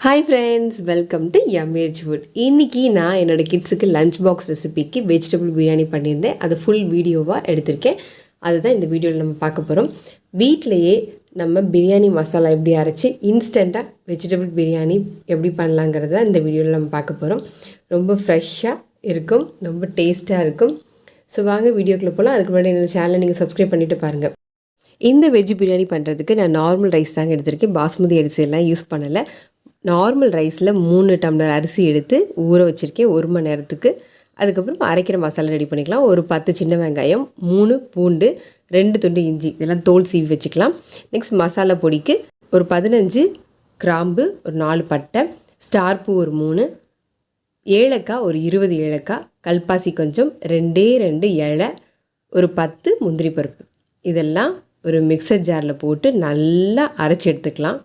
Hi friends, welcome to Veg Food. இன்னைக்கு நான் என்னோட கிட்ஸுக்கு லஞ்ச் பாக்ஸ் ரெசிபிக்கு வெஜிடபிள் பிரியாணி பண்ணியிருந்தேன். அது ஃபுல் வீடியோவாக எடுத்திருக்கேன். அதுதான் இந்த வீடியோவில் நம்ம பார்க்க போகிறோம். வீட்டிலையே நம்ம பிரியாணி மசாலா எப்படி அரைச்சி இன்ஸ்டண்ட்டாக வெஜிடபிள் பிரியாணி எப்படி பண்ணலாங்கிறத இந்த வீடியோவில் நம்ம பார்க்க போகிறோம். ரொம்ப ஃப்ரெஷ்ஷாக இருக்கும், ரொம்ப டேஸ்ட்டாக இருக்கும். ஸோ வாங்க வீடியோக்குள்ளே போகலாம். அதுக்கு முன்னாடி என்னோடய சேனலை நீங்கள் சப்ஸ்கிரைப் பண்ணிவிட்டு பாருங்கள். இந்த வெஜ் பிரியாணி பண்ணுறதுக்கு நான் நார்மல் ரைஸ் தாங்க எடுத்திருக்கேன். பாஸ்மதி அரிசி எல்லாம் யூஸ் பண்ணலை. நார்மல் ரைஸில் 3 டம்ளர் அரிசி எடுத்து ஊற வச்சுருக்கேன் 1 மணி நேரத்துக்கு. அதுக்கப்புறம் அரைக்கிற மசாலா ரெடி பண்ணிக்கலாம். ஒரு 10 சின்ன வெங்காயம், 3 பூண்டு, 2 துண்டு இஞ்சி, இதெல்லாம் தோல் சீவி வச்சுக்கலாம். நெக்ஸ்ட் மசாலா பொடிக்கு ஒரு 15 கிராம்பு, ஒரு 4 பட்டை, ஸ்டார் பூ ஒரு 3, ஏலக்காய் ஒரு 20 ஏலக்காய், கல்பாசி கொஞ்சம், 2 இலை, ஒரு 10 முந்திரி பருப்பு. இதெல்லாம் ஒரு மிக்சர் ஜாரில் போட்டு நல்லா அரைச்சி எடுத்துக்கலாம்.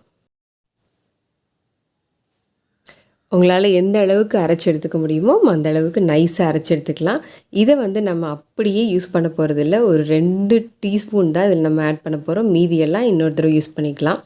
உங்களால் எந்த அளவுக்கு அரைச்சி எடுத்துக்க முடியுமோ அந்த அளவுக்கு நைஸாக அரைச்சி எடுத்துக்கலாம். இதை நம்ம அப்படியே யூஸ் பண்ண போகிறதில்ல. ஒரு 2 டீஸ்பூன் தான் இதில் நம்ம ஆட் பண்ண போகிறோம். மீதியெல்லாம் இன்னொரு தடவை யூஸ் பண்ணிக்கலாம்.